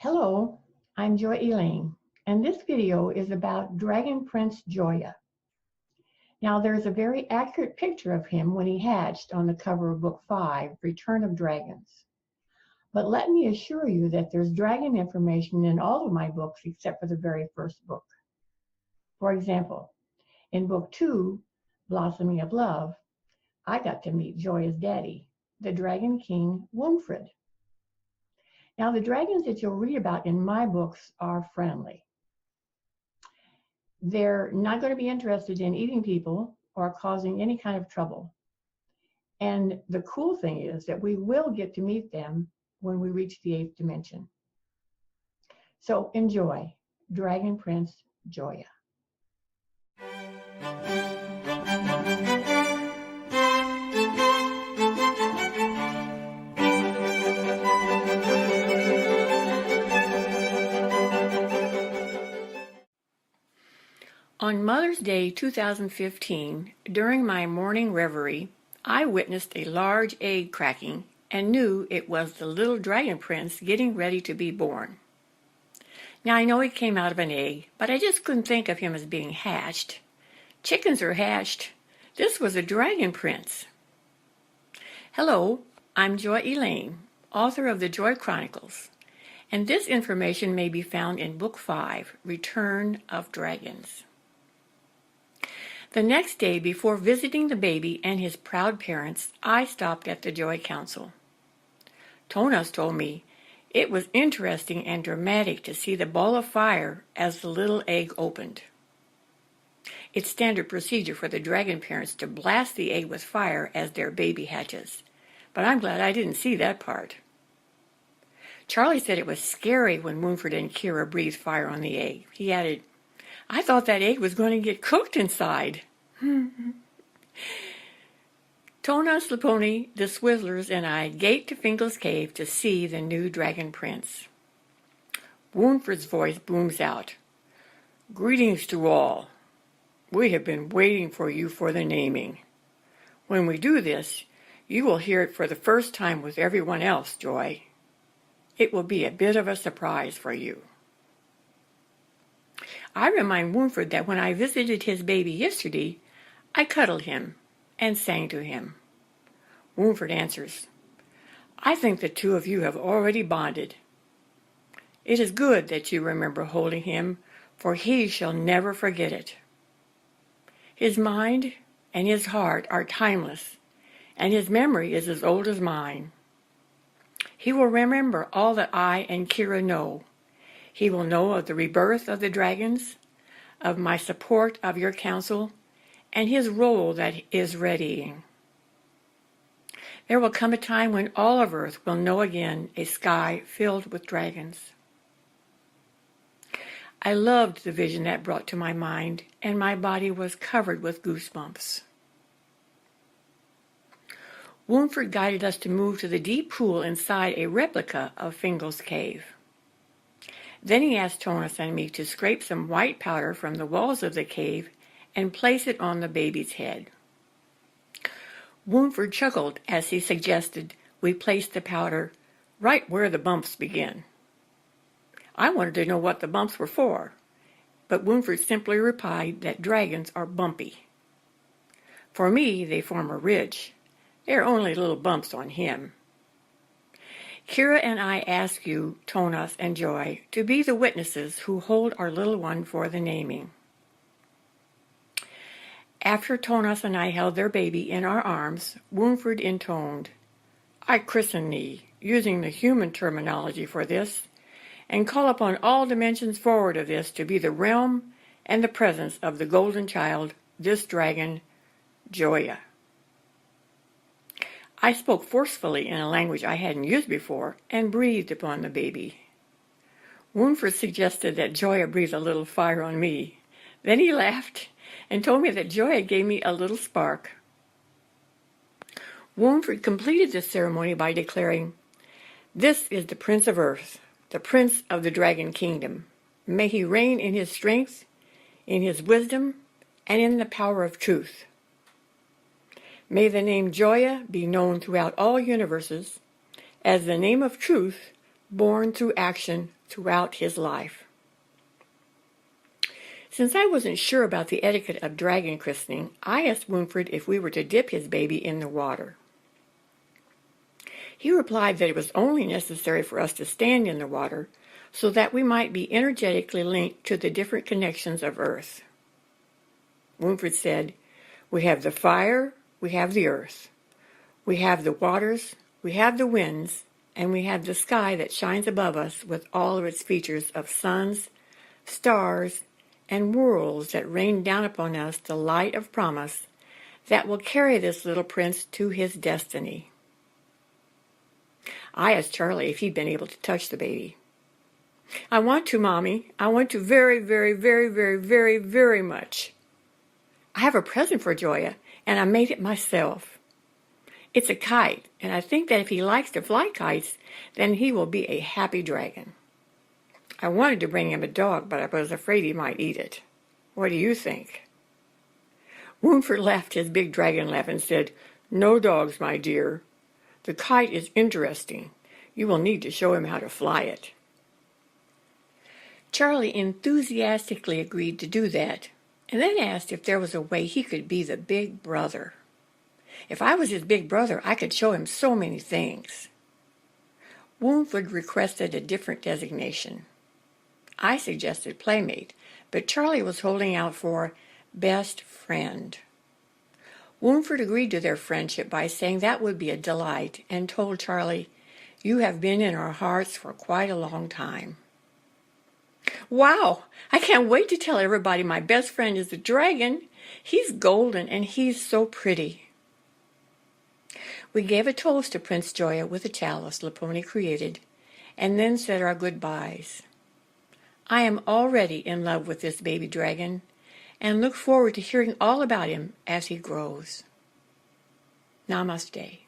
Hello, I'm Joyyah, and this video is about Dragon Prince Joyyah. Now, there's a very accurate picture of him when he hatched on the cover of Book 5, Return of Dragons. But let me assure you that there's dragon information in all of my books except for the very first book. For example, in Book 2, Blossoming of Love, I got to meet Joyyah's daddy, the Dragon King Woonfred. Now, the dragons that you'll read about in my books are friendly. They're not going to be interested in eating people or causing any kind of trouble. And the cool thing is that we will get to meet them when we reach the 8th dimension. So enjoy Dragon Prince Joyyah. On Mother's Day 2015, during my morning reverie, I witnessed a large egg cracking and knew it was the little dragon prince getting ready to be born. Now I know he came out of an egg, but I just couldn't think of him as being hatched. Chickens are hatched. This was a dragon prince. Hello, I'm Joyyah, author of the Joy Chronicles, and this information may be found in Book 5, Return of Dragons. The next day, before visiting the baby and his proud parents, I stopped at the Joy Council. Tonas told me it was interesting and dramatic to see the ball of fire as the little egg opened. It's standard procedure for the dragon parents to blast the egg with fire as their baby hatches, but I'm glad I didn't see that part. Charlie said it was scary when Woonfred and Kira breathed fire on the egg. He added, I thought that egg was going to get cooked inside. Tonas, Laponi, the Swizzlers, and I gate to Fingal's cave to see the new dragon prince. Woonfred's voice booms out. Greetings to all. We have been waiting for you for the naming. When we do this, you will hear it for the first time with everyone else, Joy. It will be a bit of a surprise for you. I remind Woonfred that when I visited his baby yesterday, I cuddled him and sang to him. Woonfred answers, I think the two of you have already bonded. It is good that you remember holding him, for he shall never forget it. His mind and his heart are timeless, and his memory is as old as mine. He will remember all that I and Kira know. He will know of the rebirth of the dragons, of my support of your council, and his role that is readying. There will come a time when all of Earth will know again a sky filled with dragons. I loved the vision that brought to my mind, and my body was covered with goosebumps. Woonfred guided us to move to the deep pool inside a replica of Fingal's cave. Then he asked Tonas and me to scrape some white powder from the walls of the cave and place it on the baby's head. Woonfred chuckled as he suggested we place the powder right where the bumps begin. I wanted to know what the bumps were for, but Woonfred simply replied that dragons are bumpy. For me, they form a ridge. They're only little bumps on him. Kira and I ask you, Tonas and Joy, to be the witnesses who hold our little one for the naming. After Tonas and I held their baby in our arms, Woonfred intoned, I christen thee, using the human terminology for this, and call upon all dimensions forward of this to be the realm and the presence of the golden child, this dragon, Joyyah. I spoke forcefully in a language I hadn't used before and breathed upon the baby. Woonfred suggested that Joyyah breathe a little fire on me. Then he laughed and told me that Joyyah gave me a little spark. Woonfred completed the ceremony by declaring, This is the Prince of Earth, the Prince of the Dragon Kingdom. May he reign in his strength, in his wisdom, and in the power of truth. May the name Joyyah be known throughout all universes as the name of truth born through action throughout his life. Since I wasn't sure about the etiquette of dragon christening, I asked Winfred if we were to dip his baby in the water. He replied that it was only necessary for us to stand in the water so that we might be energetically linked to the different connections of Earth. Winfred said, "We have the fire, we have the earth. We have the waters, we have the winds, and we have the sky that shines above us with all of its features of suns, stars, and worlds that rain down upon us the light of promise that will carry this little prince to his destiny." I asked Charlie if he'd been able to touch the baby. "I want to, Mommy. I want to very, very, very, very, very, very much. I have a present for Joyyah, and I made it myself. It's a kite, and I think that if he likes to fly kites, then he will be a happy dragon. I wanted to bring him a dog, but I was afraid he might eat it. What do you think?" Winfred laughed his big dragon laugh and said, "No dogs, my dear. The kite is interesting. You will need to show him how to fly it." Charlie enthusiastically agreed to do that, and then asked if there was a way he could be the big brother. If I was his big brother, I could show him so many things. Winfred requested a different designation. I suggested playmate, but Charlie was holding out for best friend. Winfred agreed to their friendship by saying that would be a delight and told Charlie, "You have been in our hearts for quite a long time." "Wow! I can't wait to tell everybody my best friend is a dragon. He's golden and he's so pretty." We gave a toast to Prince Joyyah with a chalice Laponi created, and then said our goodbyes. I am already in love with this baby dragon, and look forward to hearing all about him as he grows. Namaste.